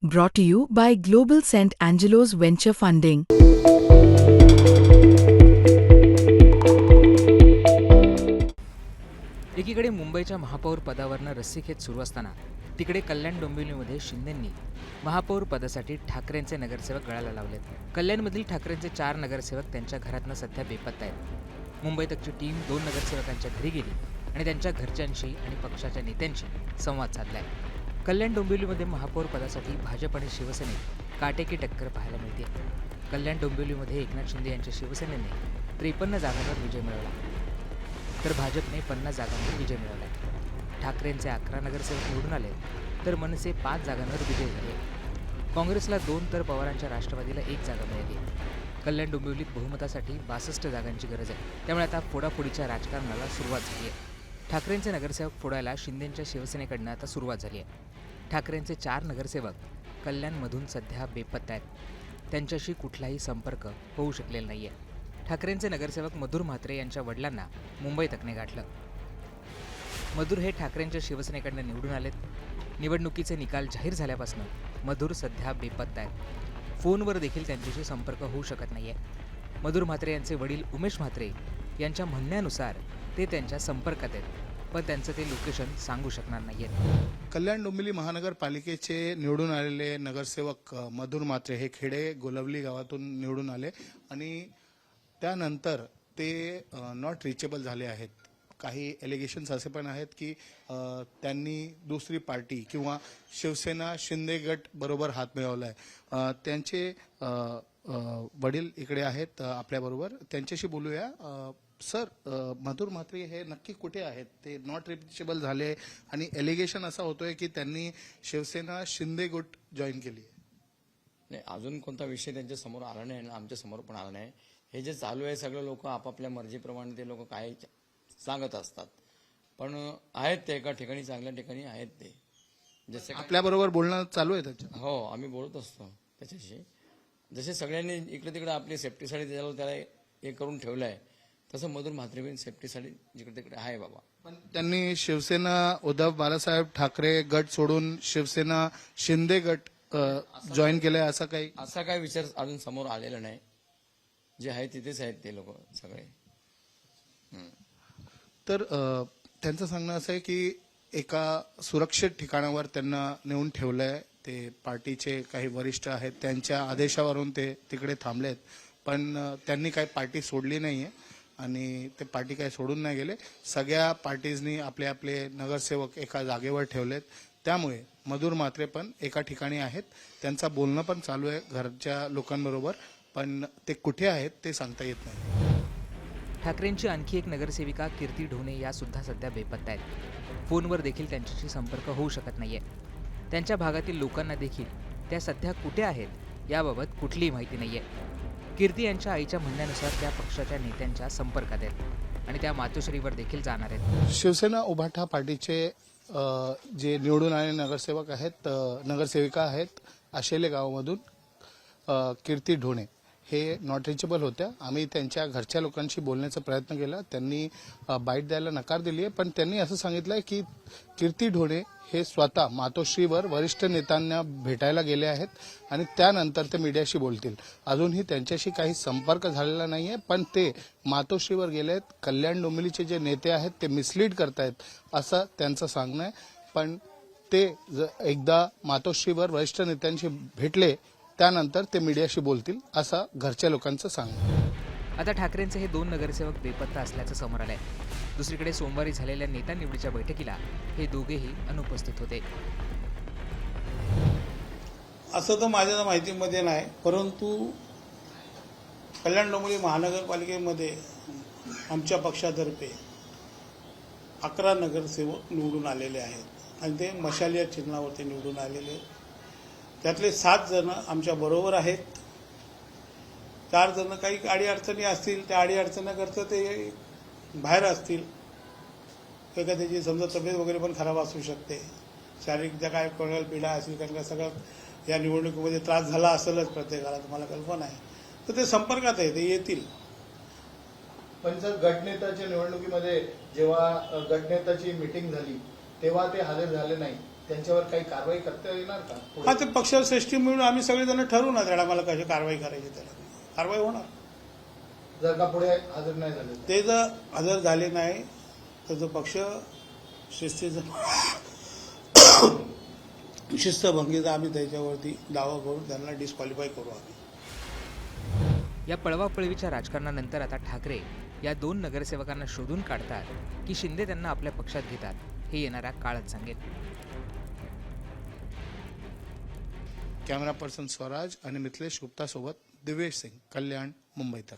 Brought to you by Global St. Angelo's Venture Funding. एकीकडे मुंबईच्या महापौर पदावरनं रस्सीखेच सुरू असताना तिकडे कल्याण डोंबिवलीमध्ये शिंदेंनी महापौर पदासाठी ठाकरेंचे नगरसेवक गळाला लावलेत. कल्याणमधील ठाकरेंचे 4 नगरसेवक त्यांच्या घरातनं सध्या बेपत्ता आहेत. मुंबईतची टीम 2 नगरसेवकांच्या घरी गेली आणि त्यांच्या घरच्यांशी आणि पक्षाच्या नेत्यांशी संवाद साधलाय. कल्याण डोंबिवलीमध्ये महापौर पदासाठी भाजप आणि शिवसेनेत काटेकी टक्कर पाहायला मिळते. कल्याण डोंबिवलीमध्ये एकनाथ शिंदे यांच्या शिवसेनेने 53 जागांवर विजय मिळवला, तर भाजपने 50 जागांवर विजय मिळवला. ठाकरेंचे 11 नगरसेवक निवडून आले, तर मनसे 5 जागांवर विजय झाले. काँग्रेसला 2 तर पवारांच्या राष्ट्रवादीला 1 जागा मिळाली. कल्याण डोंबिवलीत बहुमतासाठी 62 जागांची गरज आहे. त्यामुळे आता फोडाफोडीच्या राजकारणाला सुरुवात झाली आहे. ठाकरेंचे नगरसेवक फोडायला शिंदेंच्या शिवसेनेकडनं आता सुरुवात झाली आहे. ठाकरेंचे 4 नगरसेवक कल्याणमधून सध्या बेपत्ता आहेत. त्यांच्याशी कुठलाही संपर्क होऊ शकलेला नाही आहे. ठाकरेंचे नगरसेवक मधुर म्हात्रे यांच्या वडिलांना मुंबईत अकने गाठलं. मधुर हे ठाकरेंच्या शिवसेनेकडनं निवडून आलेत. निवडणुकीचे निकाल जाहीर झाल्यापासून मधुर सध्या बेपत्ता आहेत. फोनवर देखील त्यांच्याशी संपर्क होऊ शकत नाही आहे. मधुर म्हात्रे यांचे वडील उमेश म्हात्रे यांच्या म्हणण्यानुसार ते त्यांच्या संपर्कात आहेत, पण त्यांचं ते लोकेशन सांगू शकणार नाही आहेत. कल्याण डोंबिवली महानगरपालिकेचे निवडून आलेले नगरसेवक मधुर म्हात्रे हे खेडे गोलवली गावातून निवडून आले आणि त्यानंतर ते नॉट रिचेबल झाले आहेत. काही एलिगेशन्स असे पण आहेत की त्यांनी दुसरी पार्टी किंवा शिवसेना शिंदे गट बरोबर हात मिळवला आहे. त्यांचे वडील इकडे आहेत आपल्याबरोबर, त्यांच्याशी बोलूया. सर, मधुर म्हात्रे हे नक्की कुठे आहेत? ते नॉट रिचेबल झाले आणि एलिगेशन असा होतोय की त्यांनी शिवसेना शिंदे गट जॉईन केली. नाही, अजून कोणता विषय त्यांच्या समोर आला नाही आणि आमच्या समोर पण आला नाही. हे जे चालू आहे सगळे लोक आपापल्या मर्जीप्रमाणे ते लोक काय सांगत असतात, पण आहेत ते एका ठिकाणी, चांगल्या ठिकाणी आहेत ते. जसे आपल्याबरोबर बोलणं चालू आहे त्याच्या? हो, आम्ही बोलत असतो त्याच्याशी. जसे सगळ्यांनी इकडे तिकडे आपली सेफ्टीसाठी त्याला हे करून ठेवलं आहे, तसं मधुर म्हात्रे सेफ्टीसाठी जिकडे तिकडे आहे बाबा. पण त्यांनी शिवसेना उद्धव बाळासाहेब ठाकरे गट सोडून शिवसेना शिंदे गट जॉईन केलाय, असा काही विचार अजून समोर आलेला नाही. जे आहे तिथेच आहेत ते लोक सगळे. तर त्यांचं सांगणं असं आहे की एका सुरक्षित ठिकाणावर त्यांना नेऊन ठेवलंय. ते पार्टीचे काही वरिष्ठ आहेत, त्यांच्या आदेशावरून ते तिकडे थांबलेत, पण त्यांनी काही पार्टी सोडली नाहीये आणि ते पार्टी काही सोडून नाही गेले. सगळ्या पार्टीजनी आपले आपले नगरसेवक एका जागेवर ठेवलेत. त्यामुळे मधुर म्हात्रे पण एका ठिकाणी आहेत. त्यांचं बोलणं पण चालू आहे घरच्या लोकांबरोबर, पण ते कुठे आहेत ते सांगता येत नाही. ठाकरेंची आणखी एक नगरसेविका कीर्ती ढोणे या सुद्धा सध्या बेपत्ता आहेत. फोनवर देखील त्यांच्याशी संपर्क होऊ शकत नाहीये. त्यांच्या भागातील लोकांना देखील त्या सध्या कुठे आहेत याबाबत कुठलीही माहिती नाहीये. कीर्ती यांच्या आईच्या म्हणण्यानुसार त्या पक्षाच्या नेत्यांच्या संपर्कात आहेत आणि त्या मातोश्रीवर देखील जाणार आहेत. शिवसेना उभाठा पार्टीचे जे निवडून आलेले नगरसेवक आहेत, नगरसेविका आहेत, आशेले गावामधून कीर्ती ढोणे हे नॉट रिचेबल होत्या. आम्ही त्यांच्या घरच्या लोकांशी बोलण्याचा प्रयत्न केला. त्यांनी बाईट द्यायला नकार दिली आहे, पण त्यांनी असं सांगितलंय की कीर्ती ढोणे हे स्वतः मातोश्रीवर वरिष्ठ नेत्यांना भेटायला गेले आहेत आणि त्यानंतर ते मीडियाशी बोलतील. अजूनही त्यांच्याशी काही संपर्क झालेला नाहीये, पण ते मातोश्रीवर गेले आहेत. कल्याण डोंबिवलीचे जे नेते आहेत ते मिसलीड करतायत असं त्यांचं सांगणं आहे. पण ते एकदा मातोश्रीवर वरिष्ठ नेत्यांशी भेटले त्यानंतर ते मीडियाशी बोलतील असं घरच्या लोकांचं सांगणं. आता ठाकरेंचे हे 2 नगरसेवक बेपत्ता असल्याचं समोर आलंय. दुसरीकडे सोमवारी झालेल्या नेता निवडीच्या बैठकीला हे दोघेही अनुपस्थित होते. असं तर माझ्या माहितीमध्ये नाही, परंतु कल्याण डोंबिवली महानगरपालिकेमध्ये आमच्या पक्षातर्फे 11 नगरसेवक निवडून आलेले आहेत आणि ते मशाल या चिन्हावरती निवडून आलेले. त्यातले 7 जण आमच्या बरोबर आहेत. 4 जण काही अडीअडचणी असतील, त्या अडीअडचणीकरता ते बाहेर असतील. एखाद्याची समजा तब्येत वगैरे पण खराब असू शकते, शारीरिक ज्या काय कोणाला पीडा असेल, कारण का सगळं या निवडणुकीमध्ये त्रास झाला असेलच प्रत्येकाला, तुम्हाला कल्पना आहे. तर ते संपर्कात आहे, ते येतील. पण जर गटनेत्याच्या निवडणुकीमध्ये जेव्हा गटनेत्याची मीटिंग झाली तेव्हा ते हजर झाले नाही, त्यांच्यावर काही कारवाई करता येणार का हा ते पक्षश्रेष्ठी मिळून आम्ही सगळेजण ठरवू ना त्याला मला कशी कारवाई करायची त्याला कारवाई होणार. जर का पुढे हजर नाही झाले ते जर हजर झाले नाही तर जो पक्ष शिस्तीचा शिस्तभंगीचा आम्ही त्याच्यावरती दावा करून त्यांना डिस्क्वालिफाय करू आम्ही. या पळवापळवीच्या राजकारणानंतर आता ठाकरे या 2 नगरसेवकांना शोधून काढतात की शिंदे त्यांना आपल्या पक्षात घेतात हे येणारा काळच सांगेल. कॅमेरा पर्सन स्वराज आणि मिथिलेश गुप्ता सोबत दिवेश सिंग, कल्याण, मुंबई तक.